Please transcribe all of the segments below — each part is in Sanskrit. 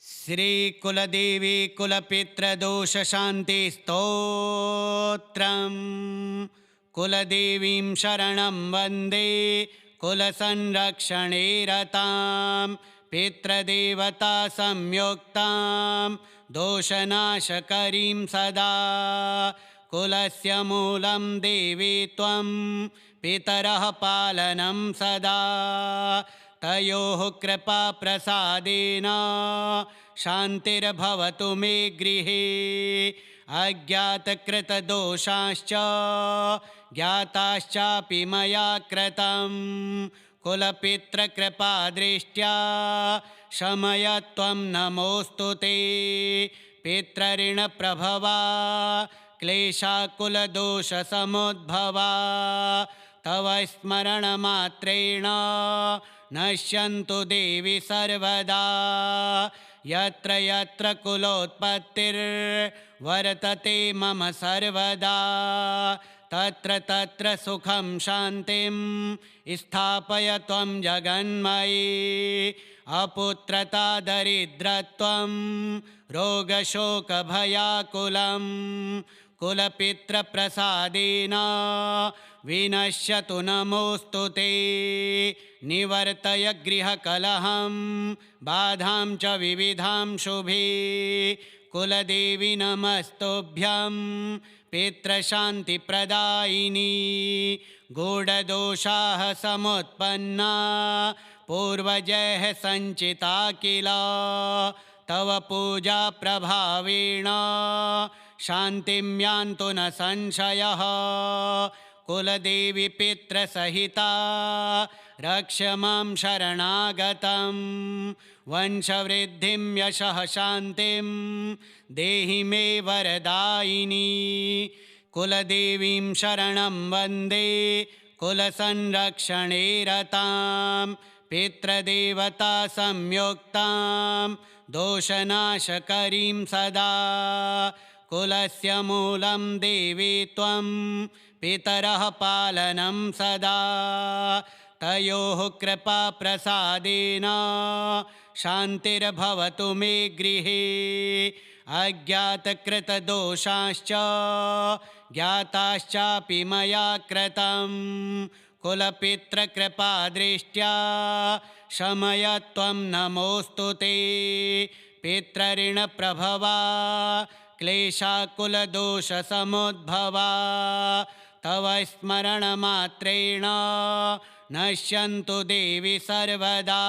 श्रीकुलदेवी कुलपितृदोषशान्ति स्तोत्रम्। कुलदेवीं शरणं वन्दे कुलसंरक्षणे रतां पितृदेवता संयुक्तां दोषनाशकरीं सदा। कुलस्य मूलं देवी त्वं पितरः पालनं सदा। तयोः कृपा प्रसादेन शान्तिर्भवतु मे गृहे। अज्ञातकृतदोषाश्च ज्ञाताश्चापि मया कृतं। कुलपितृकृपादृष्ट्या शमय त्वं नमोऽस्तु ते। पितृऋणप्रभवा क्लेशाकुलदोषसमुद्भवा तव स्मरणमात्रेण नश्यन्तु देवि सर्वदा। यत्र यत्र कुलोत्पत्तिर्वर्तते मम सर्वदा तत्र तत्र सुखं शान्तिं स्थापय त्वं जगन्मयी। अपुत्रता दरिद्रत्वं रोगशोकभयाकुलं कुलपितृप्रसादेन विनश्यतु नमोऽस्तु ते। निवर्तय गृहकलहं बाधां च विविधां शुभे। कुलदेवी नमस्तुभ्यं पितृशान्तिप्रदायिनी। गूढदोषाः समुत्पन्ना पूर्वजैः सञ्चिता किल। तव पूजा प्रभावेण शान्तिं यान्तु न संशयः। कुलदेवी पितृसहिता रक्ष मां शरणागतं। वंशवृद्धिं यशः शान्तिं देहि मे वरदायिनी। कुलदेवीं शरणं वन्दे कुलसंरक्षणे रतां पितृदेवता संयुक्तां दोषनाशकरीं सदा। कुलस्य मूलं देवी त्वं पितरः पालनं सदा। तयोः कृपा प्रसादेन शान्तिर्भवतु मे गृहे। अज्ञातकृतदोषाश्च ज्ञाताश्चापि मया कृतं। कुलपितृकृपादृष्ट्या शमय त्वं नमोऽस्तु ते। पितृऋणप्रभवा क्लेशाकुलदोषसमुद्भवा तव स्मरणमात्रेण नश्यन्तु देवि सर्वदा।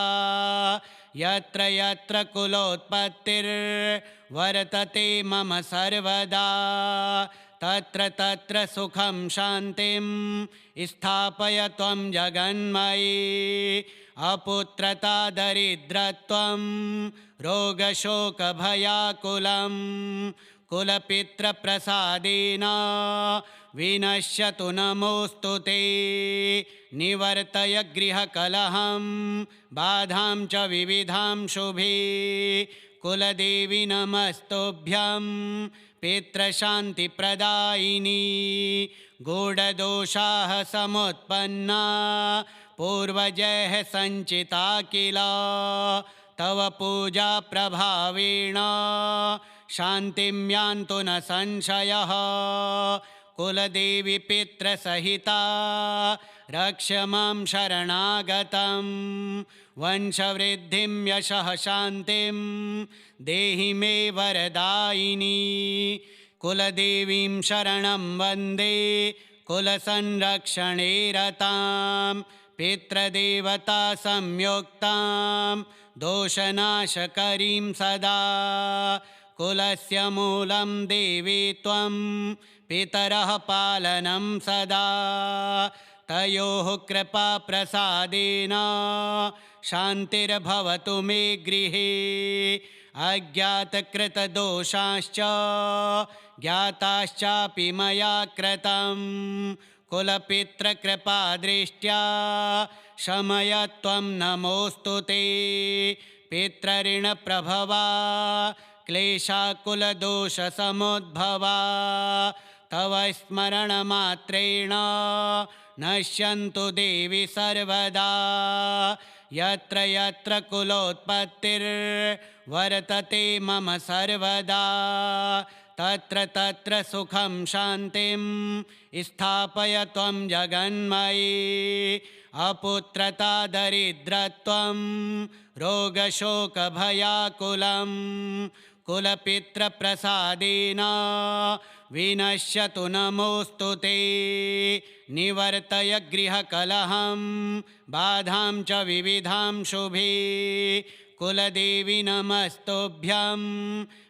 यत्र यत्र कुलोत्पत्तिर्वर्तते मम सर्वदा तत्र तत्र सुखं शान्तिं स्थापय त्वं जगन्मयी। अपुत्रता दरिद्रत्वं रोगशोकभयाकुलं कुलपितृप्रसादेन विनश्यतु नमोऽस्तु ते। निवर्तय गृहकलहं बाधां च विविधां शुभे। कुलदेवी नमस्तुभ्यं पितृशान्तिप्रदायिनी। गूढदोषाः समुत्पन्ना पूर्वजैः सञ्चिता किल। तव पूजा प्रभावेण शान्तिं यान्तु न संशयः। कुलदेवी पितृसहिता रक्ष मां शरणागतं। वंशवृद्धिं यशः शान्तिं देहि मे वरदायिनी। कुलदेवीं शरणं वन्दे कुलसंरक्षणे रतां पितृदेवता संयुक्तां दोषनाशकरीं सदा। कुलस्य मूलं देवी त्वं पितरः पालनं सदा। तयोः कृपा प्रसादेन शान्तिर्भवतु मे गृहे। अज्ञातकृतदोषाश्च ज्ञाताश्चापि मया कृतं। कुलपितृकृपादृष्ट्या शमय त्वं नमोऽस्तु ते। पितृऋणप्रभवा क्लेशाकुलदोषसमुद्भवा तव स्मरणमात्रेण नश्यन्तु देवि सर्वदा। यत्र यत्र कुलोत्पत्तिर्वर्तते वर्तते मम सर्वदा तत्र तत्र सुखं शान्तिं स्थापय त्वं जगन्मयी अपुत्रता दरिद्रत्वं रोगशोकभयाकुलं कुलपितृप्रसादेन विनश्यतु नमोऽस्तु ते निवर्तय गृहकलहं बाधां च विविधां शुभे कुलदेवी नमस्तुभ्यं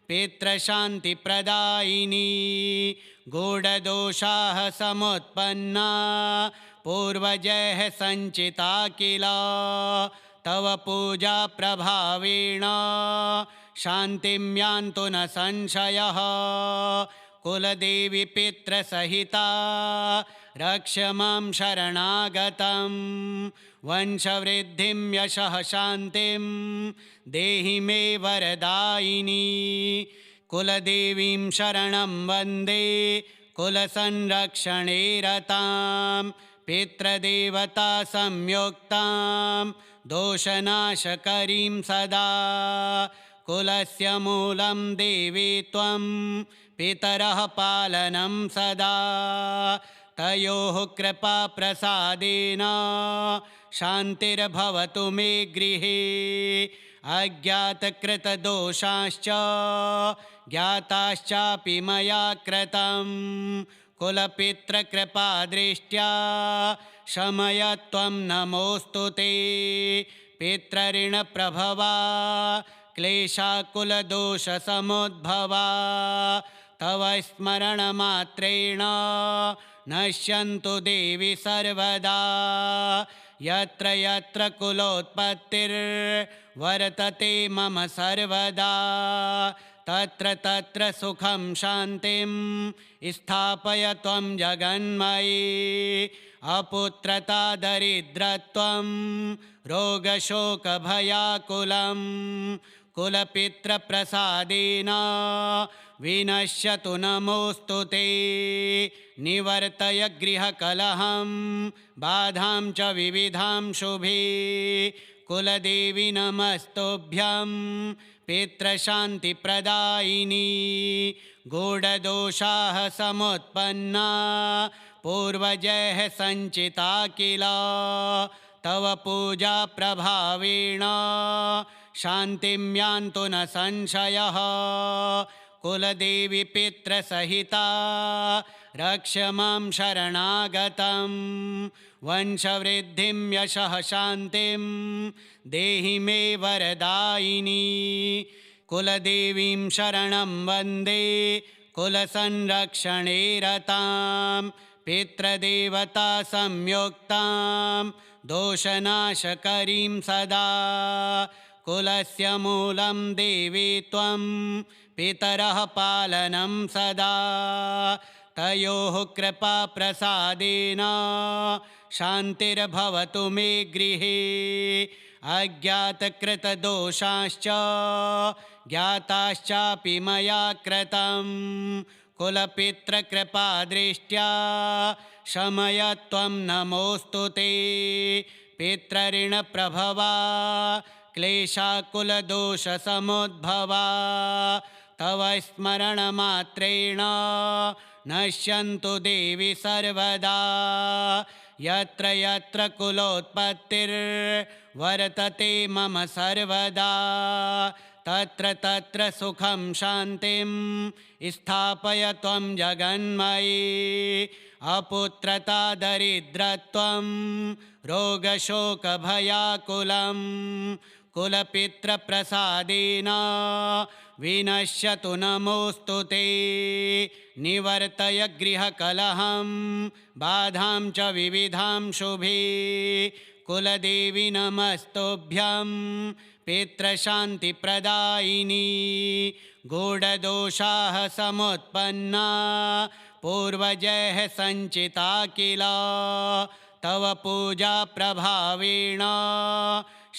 पितृशान्तिप्रदायिनी गूढदोषाः समुत्पन्ना पूर्वजैः सञ्चिता किल तव पूजा प्रभावेण शान्तिं यान्तु न संशयः कुलदेवी पितृसहिता रक्ष मां शरणागतं वंशवृद्धिं यशः शान्तिं देहि मे वरदायिनी कुलदेवीं शरणं वन्दे कुलसंरक्षणे रतां पितृदेवता संयुक्तां दोषनाशकरीं सदा कुलस्य मूलं देवी त्वं पितरः पालनं सदा तयोः कृपाप्रसादेन शान्तिर्भवतु मे गृहे अज्ञातकृतदोषाश्च ज्ञाताश्चापि मया कृतं कुलपितृकृपादृष्ट्या शमय त्वं नमोऽस्तु ते पितृऋणप्रभवा क्लेशाकुलदोषसमुद्भवा तव स्मरणमात्रेण नश्यन्तु देवि सर्वदा यत्र यत्र कुलोत्पत्तिर्वर्तते मम सर्वदा तत्र तत्र सुखं शान्तिं स्थापय त्वं जगन्मयी अपुत्रता दरिद्रत्वं रोगशोकभयाकुलं कुलपितृप्रसादेन विनश्यतु नमोऽस्तु ते निवर्तय गृहकलहं बाधां च विविधां शुभे कुलदेवी नमस्तुभ्यं पितृशान्तिप्रदायिनी गूढदोषाः समुत्पन्ना पूर्वजैः सञ्चिता किल तव पूजा प्रभावेण शान्तिं यान्तु न संशयः कुलदेवी पितृसहिता रक्ष मां शरणागतं वंशवृद्धिं यशः शान्तिं देहि मे वरदायिनी कुलदेवीं शरणं वन्दे कुलसंरक्षणे रतां पितृदेवता संयुक्तां दोषनाशकरीं सदा कुलस्य मूलं देवी त्वं पितरः पालनं सदा तयोः कृपाप्रसादेन शान्तिर्भवतु मे गृहे अज्ञातकृतदोषाश्च ज्ञाताश्चापि मया कृतं कुलपितृकृपादृष्ट्या शमय त्वं नमोऽस्तु ते पितृऋणप्रभवा क्लेशाकुलदोषसमुद्भवा तव स्मरणमात्रेण नश्यन्तु देवि सर्वदा यत्र यत्र कुलोत्पत्तिर्वर्तते मम सर्वदा तत्र तत्र सुखं शान्तिं स्थापय त्वं जगन्मयी अपुत्रता दरिद्रत्वं रोगशोकभयाकुलं कुलपितृप्रसादेन विनश्यतु नमोऽस्तु ते निवर्तय गृहकलहं बाधां च विविधां शुभे कुलदेवी नमस्तुभ्यं पितृशान्तिप्रदायिनी गूढदोषाः समुत्पन्ना पूर्वजैः सञ्चिता किल तव पूजा प्रभावेण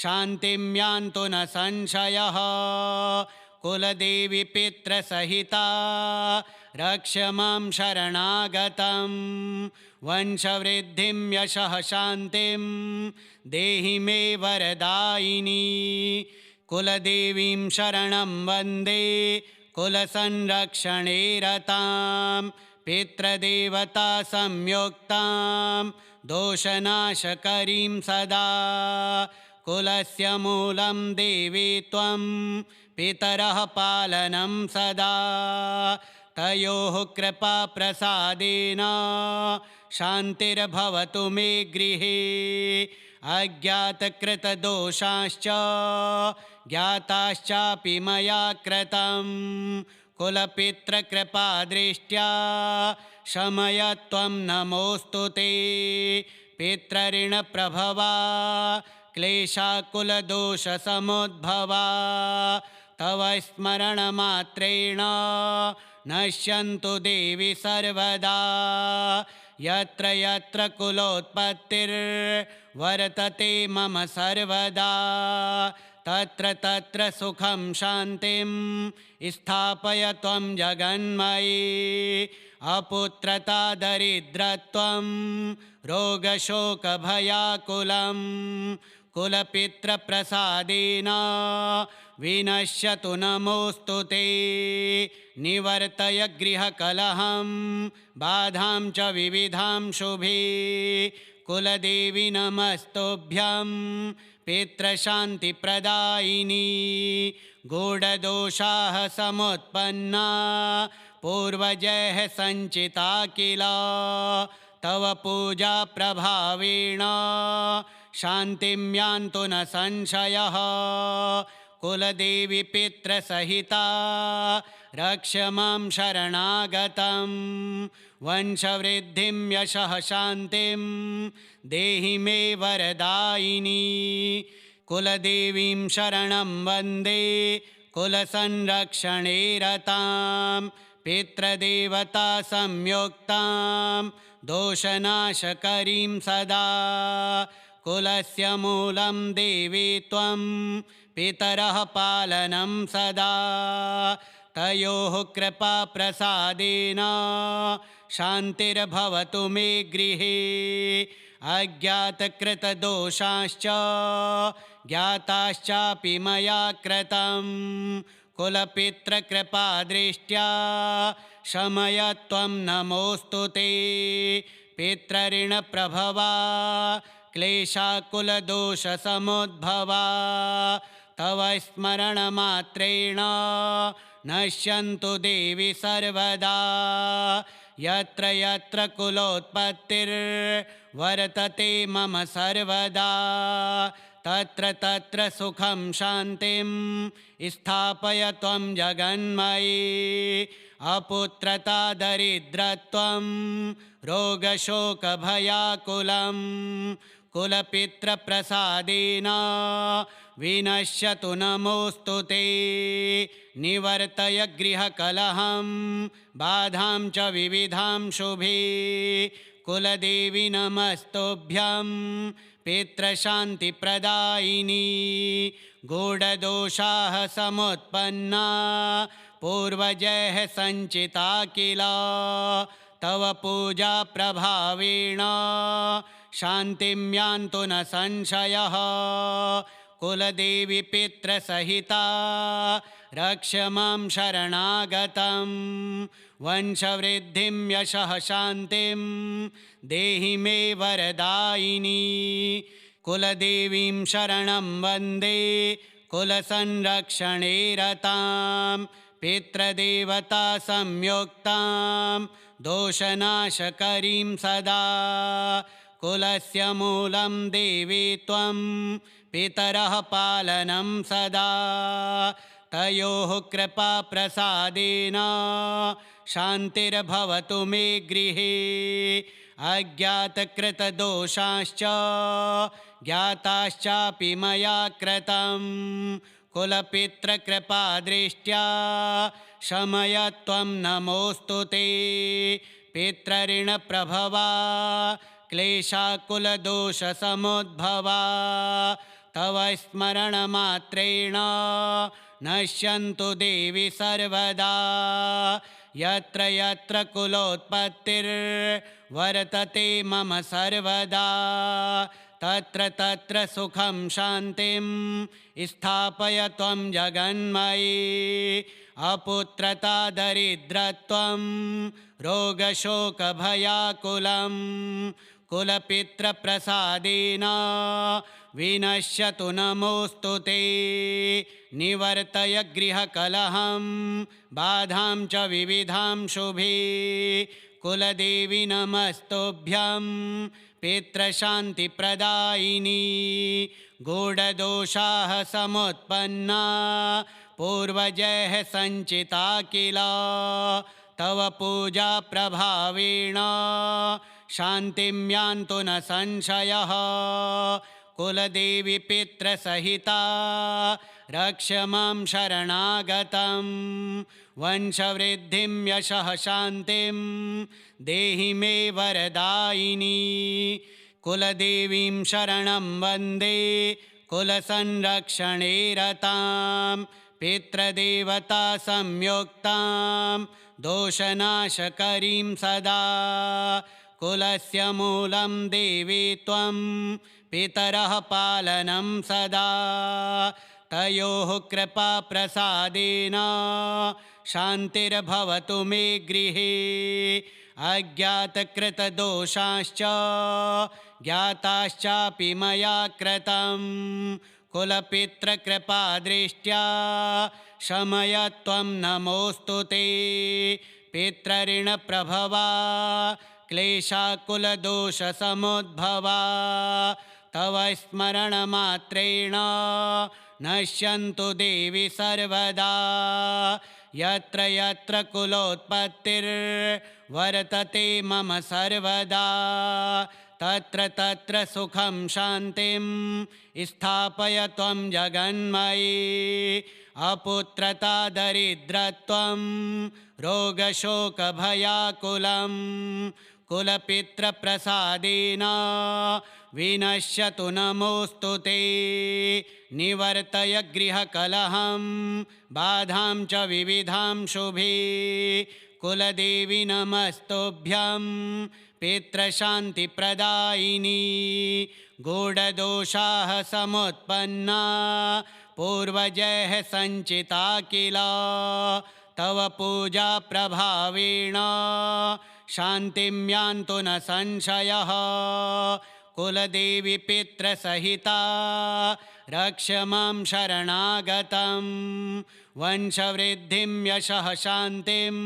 शान्तिं यान्तु न संशयः कुलदेवी पितृसहिता रक्ष मां शरणागतं वंशवृद्धिं यशः शान्तिं देहि मे वरदायिनी कुलदेवीं शरणं वन्दे कुलसंरक्षणे रतां पितृदेवता संयुक्तां दोषनाशकरीं सदा कुलस्य मूलं देवी त्वं पितरः पालनं सदा तयोः कृपाप्रसादेन शान्तिर्भवतु मे गृहे अज्ञातकृतदोषाश्च ज्ञाताश्चापि मया कृतं कुलपितृकृपादृष्ट्या शमय त्वं नमोऽस्तु ते पितृऋणप्रभवा क्लेशाकुलदोषसमुद्भवा तव स्मरणमात्रेण नश्यन्तु देवि सर्वदा यत्र यत्र कुलोत्पत्तिर्वर्तते मम सर्वदा तत्र तत्र सुखं शान्तिं स्थापय त्वं जगन्मयी अपुत्रता दरिद्रत्वं रोगशोकभयाकुलं कुलपितृप्रसादेन विनश्यतु नमोऽस्तु ते निवर्तय गृहकलहं बाधां च विविधां शुभे कुलदेवी नमस्तुभ्यं पितृशान्तिप्रदायिनी गूढदोषाः समुत्पन्ना पूर्वजैः सञ्चिता किल तव पूजा प्रभावेण शान्तिं यान्तु न संशयः कुलदेवी पितृसहिता रक्ष मां शरणागतं वंशवृद्धिं यशः शान्तिं देहि मे वरदायिनी कुलदेवीं शरणं वन्दे कुलसंरक्षणे रतां पितृदेवता संयुक्तां दोषनाशकरीं सदा कुलस्य मूलं देवी त्वं पितरः पालनं सदा तयोः कृपाप्रसादेन शान्तिर्भवतु मे गृहे अज्ञातकृतदोषाश्च ज्ञाताश्चापि मया कृतं कुलपितृकृपादृष्ट्या शमय त्वं नमोऽस्तु ते पितृऋणप्रभवा क्लेशाकुलदोषसमुद्भवा तव स्मरणमात्रेण नश्यन्तु देवि सर्वदा यत्र यत्र कुलोत्पत्तिर्वर्तते मम सर्वदा तत्र तत्र सुखं शान्तिं स्थापय त्वं जगन्मयी अपुत्रता दरिद्रत्वं रोगशोकभयाकुलं कुलपितृप्रसादेन विनश्यतु नमोऽस्तु ते निवर्तय गृहकलहं बाधां च विविधां शुभे कुलदेवी नमस्तुभ्यं पितृशान्तिप्रदायिनी गूढदोषाः समुत्पन्ना पूर्वजैः सञ्चिता किल तव पूजा प्रभावेण शान्तिं यान्तु न संशयः कुलदेवी पितृसहिता रक्ष मां शरणागतं वंशवृद्धिं यशः शान्तिं देहि मे वरदायिनी कुलदेवीं शरणं वन्दे कुलसंरक्षणे रतां पितृदेवता संयुक्तां दोषनाशकरीं सदा कुलस्य मूलं देवी त्वं पितरः पालनं सदा तयोः कृपाप्रसादेन शान्तिर्भवतु मे गृहे अज्ञातकृतदोषाश्च ज्ञाताश्चापि मया कृतं कुलपितृकृपादृष्ट्या शमय त्वं नमोऽस्तु ते पितृऋणप्रभवा क्लेशाकुलदोषसमुद्भवा तव स्मरणमात्रेण नश्यन्तु देवि सर्वदा यत्र यत्र कुलोत्पत्तिर्वर्तते मम सर्वदा तत्र तत्र सुखं शान्तिं स्थापय त्वं जगन्मयी अपुत्रता दरिद्रत्वं रोगशोकभयाकुलं कुलपितृप्रसादेन विनश्यतु नमोऽस्तु ते निवर्तय गृहकलहं बाधां च विविधां शुभे कुलदेवी नमस्तुभ्यं पितृशान्तिप्रदायिनी गूढदोषाः समुत्पन्ना पूर्वजैः सञ्चिता किल तव पूजा प्रभावेण शान्तिं यान्तु न संशयः कुलदेवी पितृसहिता रक्ष मां शरणागतं वंशवृद्धिं यशः शान्तिं देहि मे वरदायिनी कुलदेवीं शरणं वन्दे कुलसंरक्षणे रतां पितृदेवता संयुक्तां दोषनाशकरीं सदा कुलस्य मूलं देवी त्वं पितरः पालनं सदा तयोः कृपाप्रसादेन शान्तिर्भवतु मे गृहे अज्ञातकृतदोषाश्च ज्ञाताश्चापि मया कृतं कुलपितृकृपादृष्ट्या शमय त्वं नमोऽस्तु ते पितृऋणप्रभवा क्लेशाकुलदोषसमुद्भवा तव स्मरणमात्रेण नश्यन्तु देवि सर्वदा यत्र यत्र कुलोत्पत्तिर्वर्तते मम सर्वदा तत्र तत्र सुखं शान्तिं स्थापय त्वं जगन्मयी अपुत्रता दरिद्रत्वं रोगशोकभयाकुलं कुलपितृप्रसादेन विनश्यतु नमोऽस्तु ते निवर्तय गृहकलहं बाधां च विविधां शुभे कुलदेवी नमस्तुभ्यं पितृशान्तिप्रदायिनी गूढदोषाः समुत्पन्ना पूर्वजैः सञ्चिता किल तव पूजा प्रभावेण शान्तिं यान्तु न संशयः कुलदेवी पितृसहिता रक्ष मां शरणागतं वंशवृद्धिं यशः शान्तिं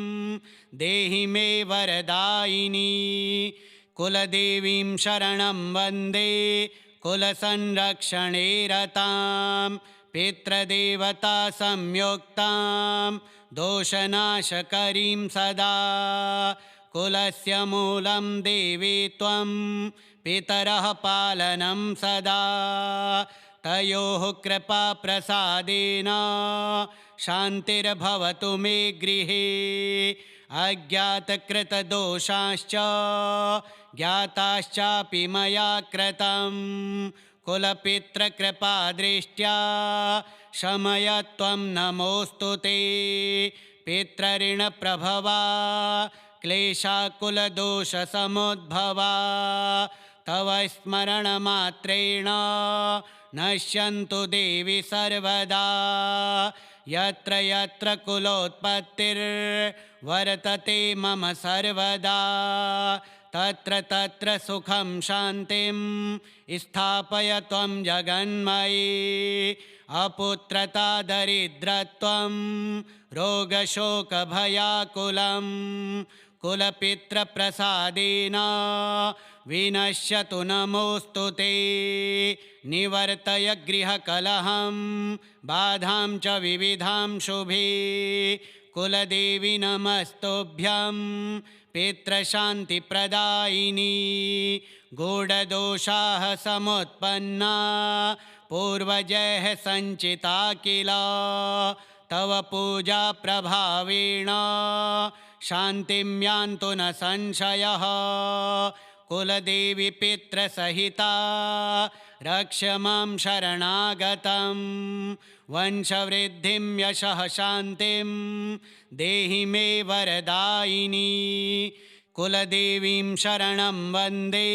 देहि मे वरदायिनी कुलदेवीं शरणं वन्दे कुलसंरक्षणे रतां पितृदेवता संयुक्तां दोषनाशकरीं सदा कुलस्य मूलं देवी त्वं पितरः पालनं सदा तयोः कृपाप्रसादेन शान्तिर्भवतु मे गृहे अज्ञातकृतदोषाश्च ज्ञाताश्चापि मया कृतं कुलपितृकृपादृष्ट्या शमय त्वं नमोऽस्तु ते पितृऋणप्रभवा क्लेशाकुलदोषसमुद्भवा तव स्मरणमात्रेण नश्यन्तु देवि सर्वदा यत्र यत्र कुलोत्पत्तिर्वर्तते मम सर्वदा तत्र तत्र सुखं शान्तिं स्थापय त्वं जगन्मयी अपुत्रता दरिद्रत्वं रोगशोकभयाकुलं कुलपितृप्रसादेन विनश्यतु नमोऽस्तु ते निवर्तय गृहकलहं बाधां च विविधां शुभे कुलदेवी नमस्तुभ्यं पितृशान्तिप्रदायिनी गूढदोषाः समुत्पन्ना पूर्वजैः सञ्चिता किल तव पूजा प्रभावेण शान्तिं यान्तु न संशयः कुलदेवी पितृसहिता रक्ष मां शरणागतं वंशवृद्धिं यशः शान्तिं देहि मे वरदायिनी कुलदेवीं शरणं वन्दे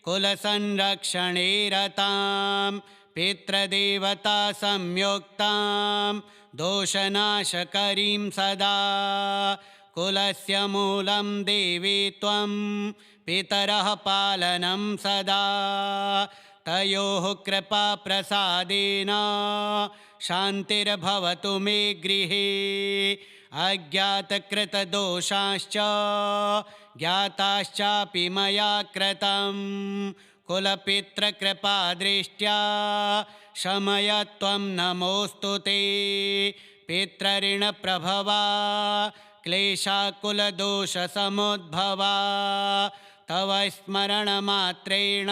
कुलसंरक्षणे रतां पितृदेवता संयुक्तां दोषनाशकरीं सदा कुलस्य मूलं देवी त्वं पितरः पालनं सदा तयोः कृपाप्रसादेन शान्तिर्भवतु मे गृहे अज्ञातकृतदोषाश्च ज्ञाताश्चापि मया कृतं कुलपितृकृपादृष्ट्या शमय त्वं नमोऽस्तु ते पितृऋणप्रभवा क्लेशाकुलदोषसमुद्भवा तव स्मरणमात्रेण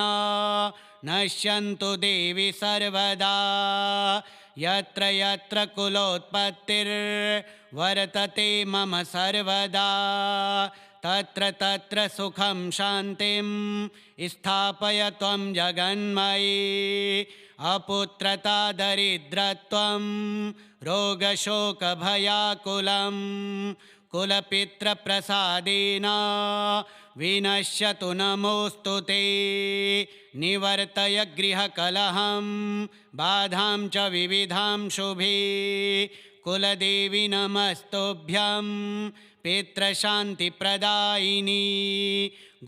नश्यन्तु देवि सर्वदा यत्र यत्र कुलोत्पत्तिर्वर्तते मम सर्वदा तत्र तत्र सुखं शान्तिं स्थापय त्वं जगन्मयी अपुत्रता दरिद्रत्वं रोगशोकभयाकुलं कुलपितृप्रसादेन विनश्यतु नमोऽस्तु ते निवर्तय गृहकलहं बाधां च विविधां शुभे कुलदेवी नमस्तुभ्यं पितृशान्तिप्रदायिनी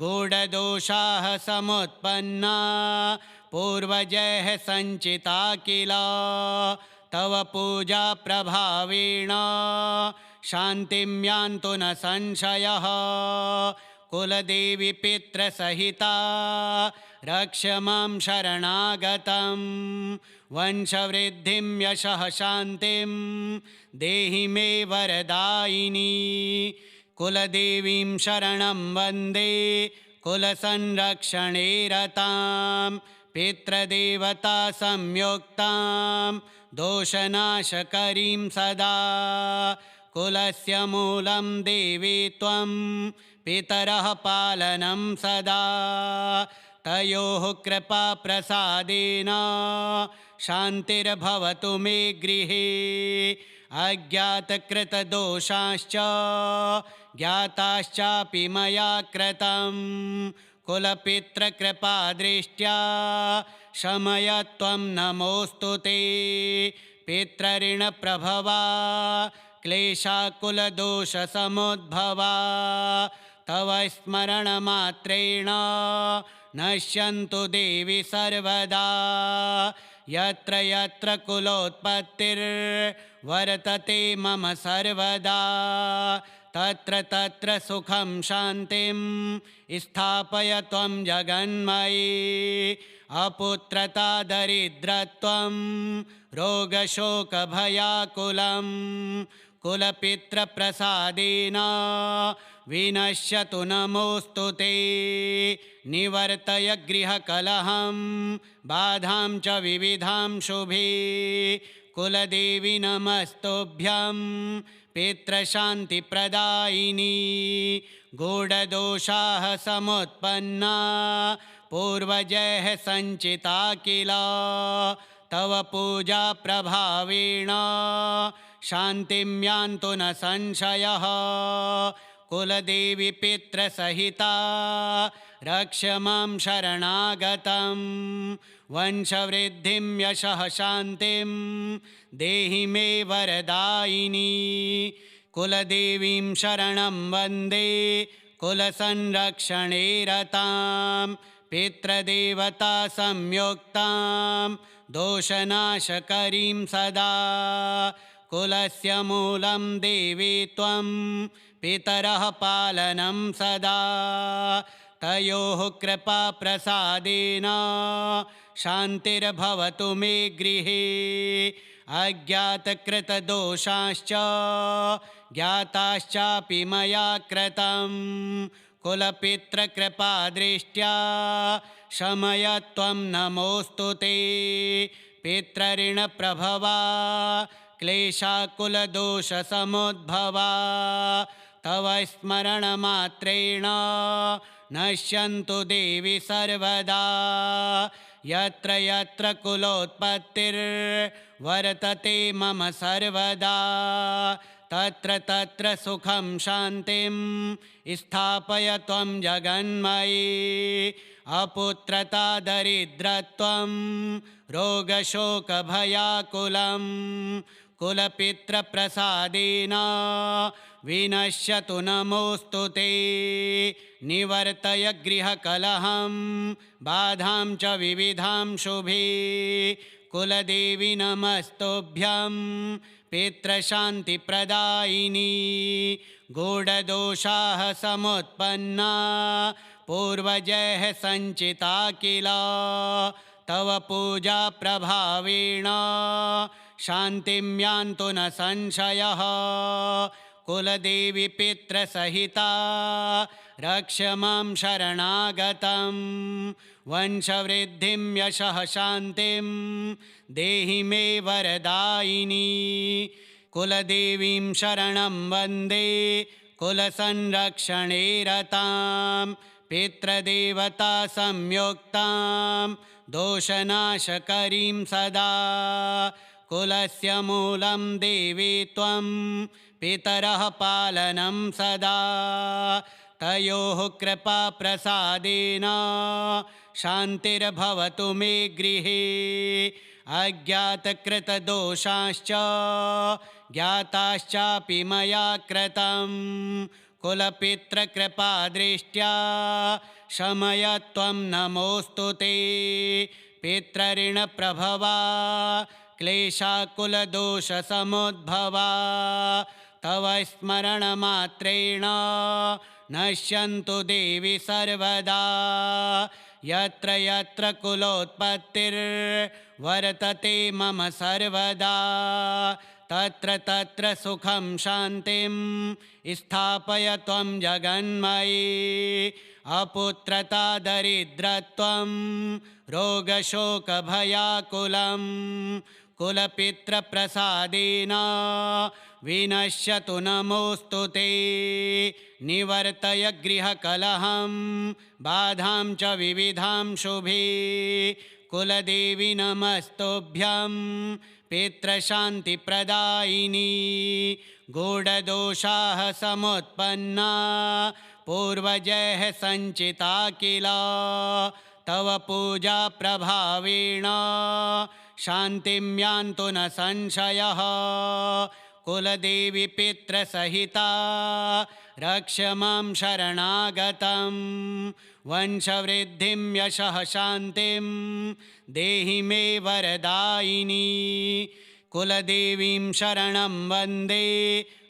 गूढदोषाः समुत्पन्ना पूर्वजैः सञ्चिता किल तव पूजा प्रभावेण शान्तिं यान्तु न संशयः कुलदेवी पितृसहिता रक्ष मां शरणागतं वंशवृद्धिं यशः शान्तिं देहि मे वरदायिनी कुलदेवीं शरणं वन्दे कुलसंरक्षणे रतां पितृदेवता संयुक्तां दोषनाशकरीं सदा कुलस्य मूलं देवी त्वं पितरः पालनं सदा तयोः कृपाप्रसादेन शान्तिर्भवतु मे गृहे अज्ञातकृतदोषाश्च ज्ञाताश्चापि मया कृतं कुलपितृकृपादृष्ट्या शमय त्वं नमोऽस्तु ते पितृऋणप्रभवा क्लेशाकुलदोषसमुद्भवा तव स्मरणमात्रेण नश्यन्तु देवि सर्वदा यत्र यत्र कुलोत्पत्तिर्वर्तते मम सर्वदा तत्र तत्र सुखं शान्तिं स्थापय त्वं जगन्मयी अपुत्रता दरिद्रत्वं रोगशोकभयाकुलं कुलपितृप्रसादेन विनश्यतु नमोऽस्तु ते निवर्तय गृहकलहं बाधां च विविधां शुभे कुलदेवी नमस्तुभ्यं पितृशान्तिप्रदायिनी गूढदोषाः समुत्पन्ना पूर्वजैः सञ्चिता किल तव पूजा प्रभावेण शान्तिं यान्तु न संशयः कुलदेवी पितृसहिता रक्ष मां शरणागतं वंशवृद्धिं यशः शान्तिं देहि मे वरदायिनी कुलदेवीं शरणं वन्दे कुलसंरक्षणे रतां पितृदेवता संयुक्तां दोषनाशकरीं सदा कुलस्य मूलं देवी त्वं पितरः पालनं सदा तयोः कृपाप्रसादेन शान्तिर्भवतु मे गृहे अज्ञातकृतदोषाश्च ज्ञाताश्चापि मया कृतं कुलपितृकृपादृष्ट्या शमय त्वं नमोऽस्तु ते पितृऋणप्रभवा क्लेशाकुलदोषसमुद्भवा तव स्मरणमात्रेण नश्यन्तु देवि सर्वदा यत्र यत्र कुलोत्पत्तिर्वर्तते मम सर्वदा तत्र तत्र सुखं शान्तिं स्थापय त्वं जगन्मयी अपुत्रता दरिद्रत्वं रोगशोकभयाकुलं कुलपितृप्रसादेन विनश्यतु नमोऽस्तु ते निवर्तय गृहकलहं बाधां च विविधां शुभे कुलदेवी नमस्तुभ्यं पितृशान्तिप्रदायिनी गूढदोषाः समुत्पन्ना पूर्वजैः सञ्चिता किल तव पूजा प्रभावेण शान्तिं यान्तु न संशयः कुलदेवी पितृसहिता रक्ष मां शरणागतं वंशवृद्धिं यशः शान्तिं देहि मे वरदायिनी कुलदेवीं शरणं वन्दे कुलसंरक्षणे रतां पितृदेवता संयुक्तां दोषनाशकरीं सदा कुलस्य मूलं देवी त्वं पितरः पालनं सदा तयोः कृपाप्रसादेन शान्तिर्भवतु मे गृहे अज्ञातकृतदोषाश्च ज्ञाताश्चापि मया कृतं कुलपितृकृपादृष्ट्या शमय त्वं नमोऽस्तु ते पितृऋणप्रभवा क्लेशाकुलदोषसमुद्भवा तव स्मरणमात्रेण नश्यन्तु देवि सर्वदा यत्र यत्र कुलोत्पत्तिर्वर्तते मम सर्वदा तत्र तत्र सुखं शान्तिं स्थापय त्वं जगन्मयी अपुत्रता दरिद्रत्वं रोगशोकभयाकुलं कुलपितृप्रसादेन विनश्यतु नमोऽस्तु ते निवर्तय गृहकलहं बाधां च विविधां शुभे कुलदेवी नमस्तुभ्यं पितृशान्तिप्रदायिनी गूढदोषाः समुत्पन्ना पूर्वजैः सञ्चिता किल तव पूजा प्रभावेण शान्तिं यान्तु न संशयः कुलदेवी पितृसहिता रक्ष मां शरणागतं वंशवृद्धिं यशः शान्तिं देहि मे वरदायिनी कुलदेवीं शरणं वन्दे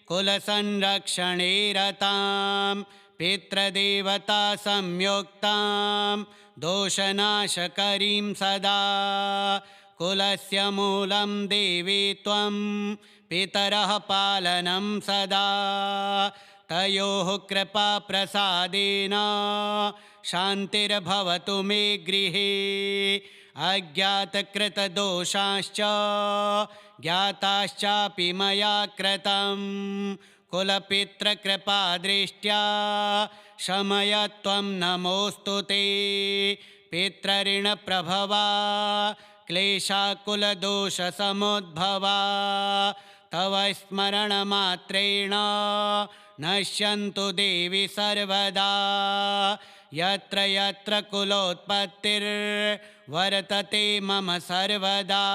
कुलसंरक्षणे रतां पितृदेवता संयुक्तां दोषनाशकरीं सदा कुलस्य मूलं देवी त्वं पितरः पालनं सदा तयोः कृपाप्रसादेन शान्तिर्भवतु मे गृहे अज्ञातकृतदोषाश्च ज्ञाताश्चापि मया कृतं कुलपितृकृपादृष्ट्या शमय त्वं नमोऽस्तु ते पितृऋणप्रभवा क्लेशाकुलदोषसमुद्भवा तव स्मरणमात्रेण नश्यन्तु देवि सर्वदा यत्र यत्र कुलोत्पत्तिर्वर्तते मम सर्वदा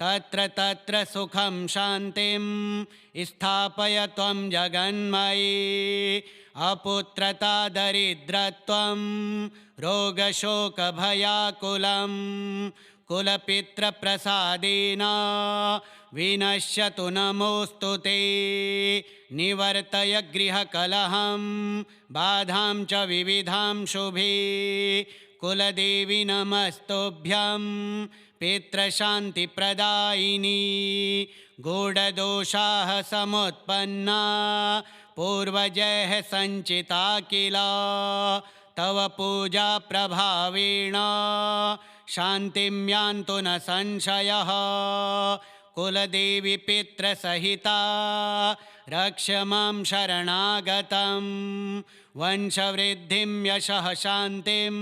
तत्र तत्र सुखं शान्तिं स्थापय त्वं जगन्मयी अपुत्रता दरिद्रत्वं रोगशोकभयाकुलं कुलपितृप्रसादेन विनश्यतु नमोऽस्तु ते निवर्तय गृहकलहं बाधां च विविधां शुभे कुलदेवी नमस्तुभ्यं पितृशान्तिप्रदायिनी गूढदोषाः समुत्पन्ना पूर्वजैः सञ्चिता किल तव पूजा प्रभावेण शान्तिं यान्तु न संशयः कुलदेवी पितृसहिता रक्ष मां शरणागतं वंशवृद्धिं यशः शान्तिं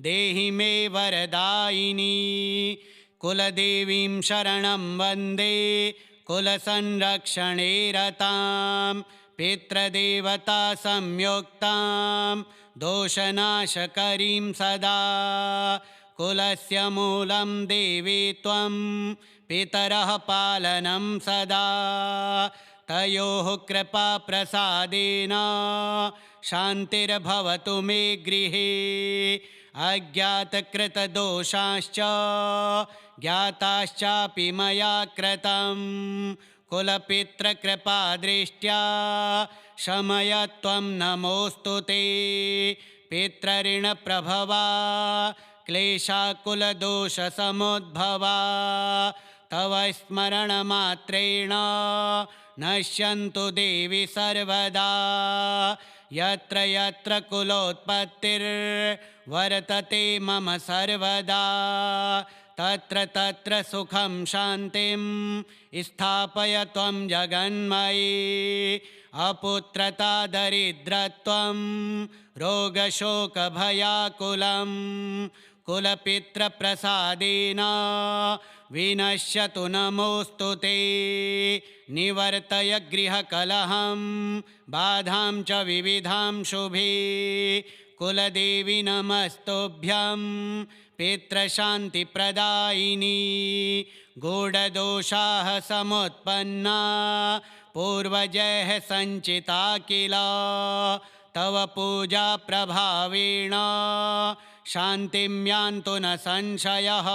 देहि मे वरदायिनी कुलदेवीं शरणं वन्दे कुलसंरक्षणे रतां पितृदेवता संयुक्तां दोषनाशकरीं सदा कुलस्य मूलं देवी त्वं पितरः पालनं सदा तयोः कृपाप्रसादेन शान्तिर्भवतु मे गृहे अज्ञातकृतदोषाश्च ज्ञाताश्चापि मया कृतं कुलपितृकृपादृष्ट्या शमय त्वं नमोऽस्तु ते पितृऋणप्रभवा क्लेशाकुलदोषसमुद्भवा तव स्मरणमात्रेण नश्यन्तु देवि सर्वदा यत्र यत्र कुलोत्पत्तिर्वर्तते मम सर्वदा तत्र तत्र सुखं शान्तिं स्थापय त्वं जगन्मयी अपुत्रता दरिद्रत्वं रोगशोकभयाकुलं कुलपितृप्रसादेन विनश्यतु नमोऽस्तु ते निवर्तय गृहकलहं बाधां च विविधां शुभे कुलदेवी नमस्तुभ्यं पितृशान्तिप्रदायिनी गूढदोषाः समुत्पन्ना पूर्वजैः सञ्चिता किल तव पूजा प्रभावेण शान्तिं यान्तु न संशयः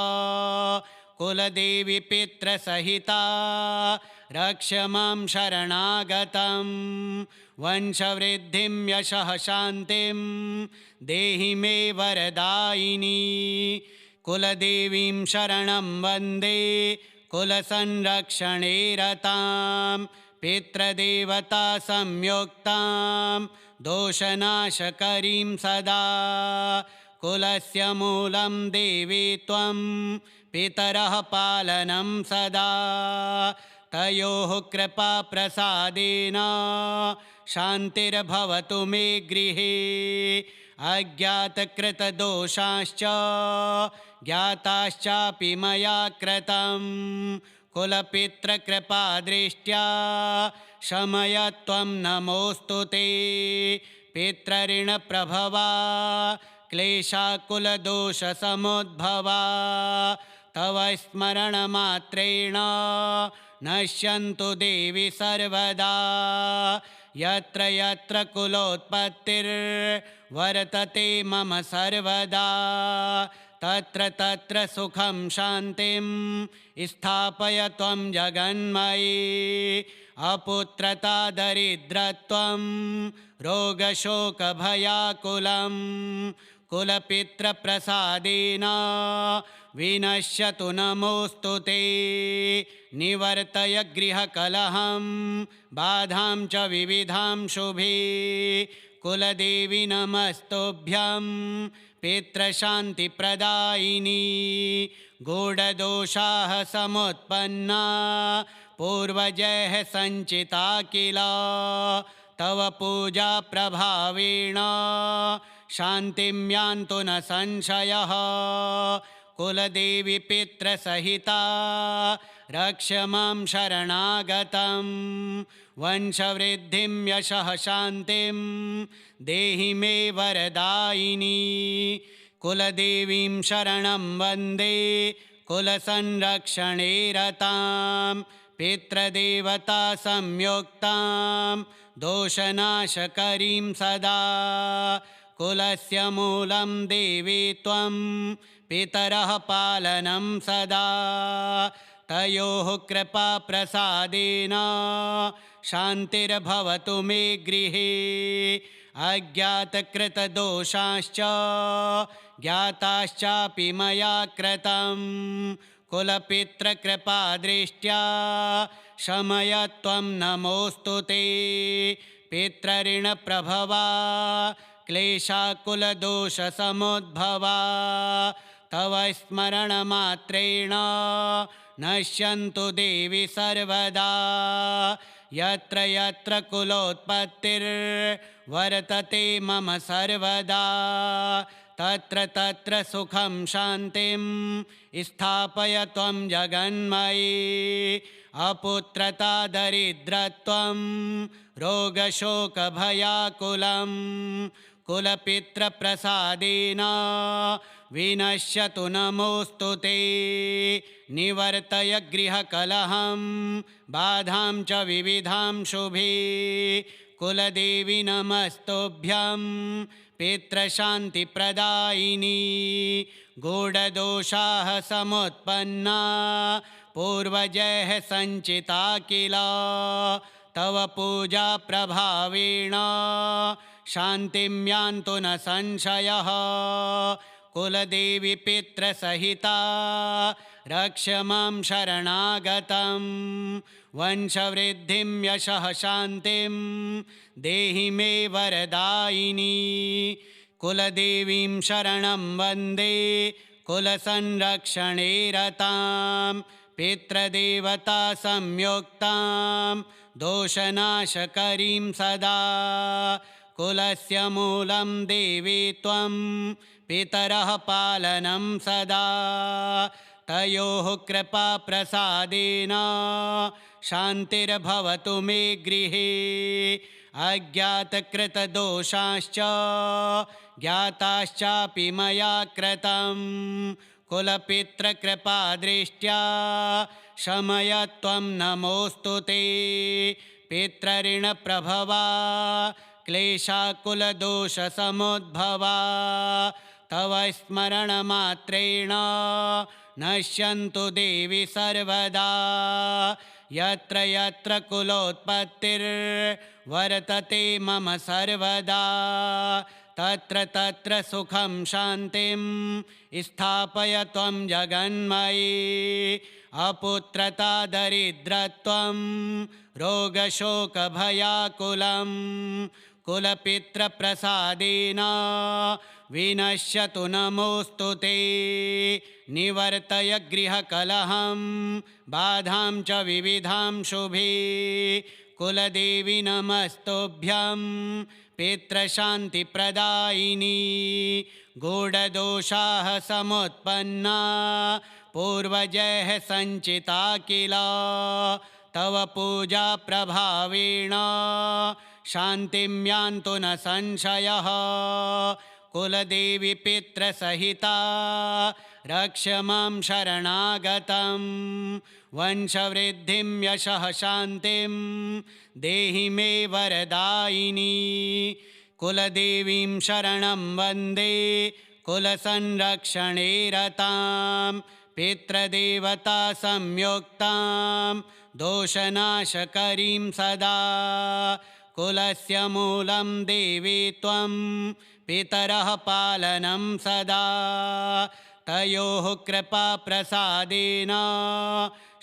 कुलदेवी पितृसहिता रक्ष मां शरणागतं वंशवृद्धिं यशः शान्तिं देहि मे वरदायिनी कुलदेवीं शरणं वन्दे कुलसंरक्षणे रतां पितृदेवता संयुक्तां दोषनाशकरीं सदा कुलस्य मूलं देवी त्वं पितरः पालनं सदा तयोः कृपाप्रसादेन शान्तिर्भवतु मे गृहे अज्ञातकृतदोषाश्च ज्ञाताश्चापि मया कृतं कुलपितृकृपादृष्ट्या शमय त्वं नमोऽस्तु ते पितृऋणप्रभवा क्लेशाकुलदोषसमुद्भवा तव स्मरणमात्रेण नश्यन्तु देवि सर्वदा यत्र यत्र कुलोत्पत्तिर्वर्तते मम सर्वदा तत्र तत्र सुखं शान्तिं स्थापय त्वं जगन्मयी अपुत्रता दरिद्रत्वं रोगशोकभयाकुलं कुलपितृप्रसादेन विनश्यतु नमोऽस्तु ते निवर्तय गृहकलहं बाधां च विविधां शुभे कुलदेवी नमस्तुभ्यं पितृशान्तिप्रदायिनी गूढदोषाः समुत्पन्ना पूर्वजैः सञ्चिता किल तव पूजा प्रभावेण शान्तिं यान्तु न संशयः कुलदेवी पितृसहिता रक्ष मां शरणागतं वंशवृद्धिं यशः शान्तिं देहि मे वरदायिनी कुलदेवीं शरणं वन्दे कुलसंरक्षणे रतां पितृदेवता संयुक्तां दोषनाशकरीं सदा कुलस्य मूलं देवी त्वं पितरः पालनं सदा तयोः कृपाप्रसादेन शान्तिर्भवतु मे गृहे अज्ञातकृतदोषाश्च ज्ञाताश्चापि मया कृतं कुलपितृकृपादृष्ट्या शमय त्वं नमोऽस्तु ते पितृऋणप्रभवा क्लेशाकुलदोषसमुद्भवा तव स्मरणमात्रेण नश्यन्तु देवि सर्वदा यत्र यत्र कुलोत्पत्तिर्वर्तते मम सर्वदा तत्र तत्र सुखं शान्तिं स्थापय त्वं जगन्मयी अपुत्रता दरिद्रत्वं रोगशोकभयाकुलं कुलपितृप्रसादेन विनश्यतु नमोऽस्तु ते। निवर्तय गृहकलहं बाधां च विविधां शुभे। कुलदेवी नमस्तुभ्यं पितृशान्तिप्रदायिनी। गूढदोषाः समुत्पन्ना पूर्वजैः सञ्चिता किल तव पूजा प्रभावेण शान्तिं यान्तु न संशयः। कुलदेवी पितृसहिता रक्ष मां शरणागतं वंशवृद्धिं यशः शान्तिं देहि मे वरदायिनी। कुलदेवीं शरणं वन्दे कुलसंरक्षणे रतां पितृदेवता संयुक्तां दोषनाशकरीं सदा। कुलस्य मूलं देवी त्वं पितरः पालनं सदा। तयोः कृपाप्रसादेन शान्तिर्भवतु मे गृहे। अज्ञातकृतदोषाश्च ज्ञाताश्चापि मया कृतं कुलपितृकृपादृष्ट्या शमय त्वं नमोऽस्तु ते। पितृऋणप्रभवा क्लेशाकुलदोषसमुद्भवा तव स्मरणमात्रेण नश्यन्तु देवि सर्वदा। यत्र यत्र कुलोत्पत्तिर्वर्तते मम सर्वदा तत्र तत्र सुखं शान्तिं स्थापय त्वं जगन्मये। अपुत्रता दरिद्रत्वं रोगशोकभयाकुलं कुलपितृप्रसादेन विनश्यतु नमोऽस्तु ते। निवर्तय गृहकलहं बाधां च विविधां शुभे। कुलदेवी नमस्तुभ्यं पितृशान्तिप्रदायिनी। गूढदोषाः समुत्पन्ना पूर्वजैः सञ्चिता किल तव पूजा प्रभावेण शान्तिं यान्तु न संशयः। कुलदेवी पितृसहिता रक्ष मां शरणागतं वंशवृद्धिं यशः शान्तिं देहि मे वरदायिनी। कुलदेवीं शरणं वन्दे कुलसंरक्षणे रतां पितृदेवता संयुक्तां दोषनाशकरीं सदा। कुलस्य मूलं देवी त्वं पितरः पालनं सदा। तयोः कृपाप्रसादेन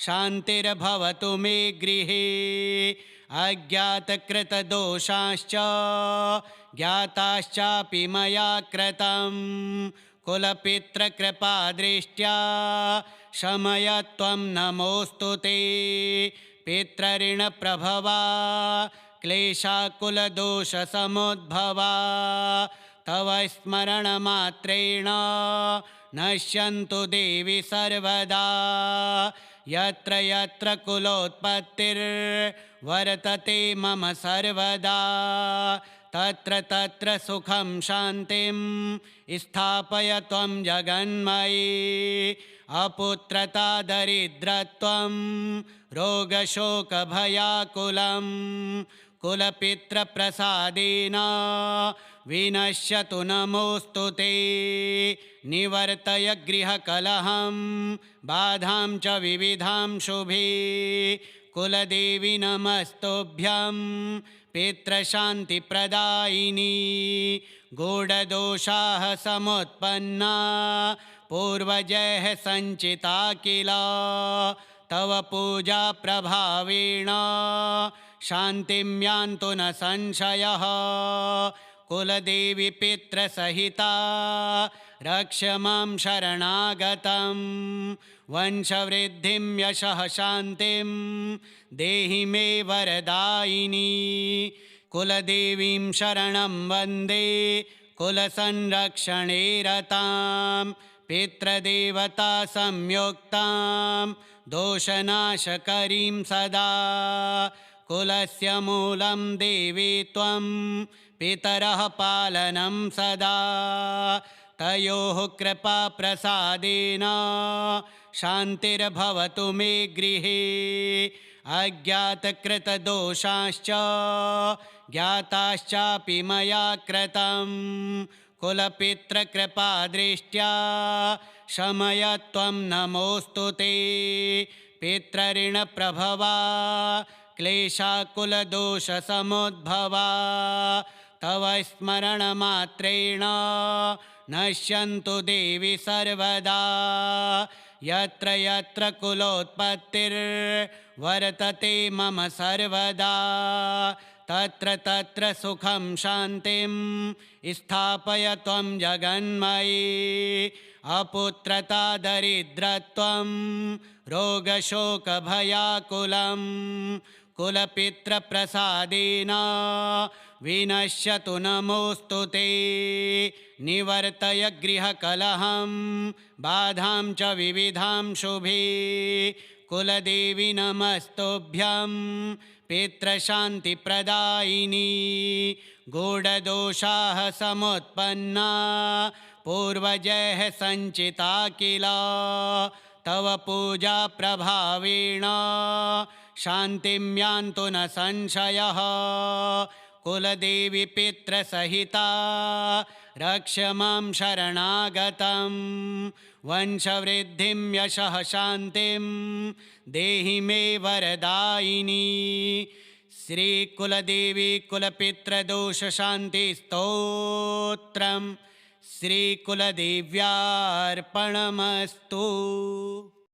शान्तिर्भवतु मे गृहे। अज्ञातकृतदोषाश्च ज्ञाताश्चापि मया कृतं कुलपितृकृपादृष्ट्या शमय त्वं नमोऽस्तु ते। पितृऋणप्रभवा क्लेशाकुलदोषसमुद्भवा तव स्मरणमात्रेण नश्यन्तु देवि सर्वदा। यत्र यत्र कुलोत्पत्तिर्वर्तते मम सर्वदा तत्र तत्र सुखं शान्तिं स्थापय त्वं जगन्मये। अपुत्रता दरिद्रत्वं रोगशोकभयाकुलं कुलपितृप्रसादेन विनश्यतु नमोऽस्तु ते। निवर्तय गृहकलहं बाधां च विविधां शुभे। कुलदेवी नमस्तुभ्यं पितृशान्तिप्रदायिनी। गूढदोषाः समुत्पन्ना पूर्वजैः सञ्चिता किल तव पूजा प्रभावेण शान्तिं यान्तु न संशयः। कुलदेवी पितृसहिता रक्ष मां शरणागतं वंशवृद्धिं यशः शान्तिं देहि मे वरदायिनी। कुलदेवीं शरणं वन्दे कुलसंरक्षणे रतां पितृदेवता संयुक्तां दोषनाशकरीं सदा कुलस्य मूलं देवी त्वं पितरः पालनं सदा तयोः कृपाप्रसादेन शान्तिर्भवतु मे गृहे अज्ञातकृतदोषाश्च ज्ञाताश्चापि मया कृतं कुलपितृकृपादृष्ट्या शमय त्वं नमोऽस्तु ते पितृऋणप्रभवा क्लेशाकुलदोषसमुद्भवा तव स्मरणमात्रेण नश्यन्तु देवि सर्वदा यत्र यत्र कुलोत्पत्तिर्वर्तते मम सर्वदा तत्र तत्र सुखं शान्तिं स्थापय त्वं जगन्मयी अपुत्रता दरिद्रत्वं रोगशोकभयाकुलं कुलपितृप्रसादेन विनश्यतु नमोऽस्तु ते निवर्तय गृहकलहं बाधां च विविधां शुभे कुलदेवी नमस्तुभ्यं पितृशान्तिप्रदायिनी गूढदोषाः समुत्पन्ना पूर्वजैः सञ्चिता किल तव पूजा प्रभावेण शान्तिं यान्तु न संशयः कुलदेवी पितृसहिता रक्ष मां शरणागतं वंशवृद्धिं यशः शान्तिं देहि मे वरदायिनी श्रीकुलदेवी कुलपितृदोषशान्तिस्तोत्रम् श्रीकुलदेव्यार्पणमस्तु।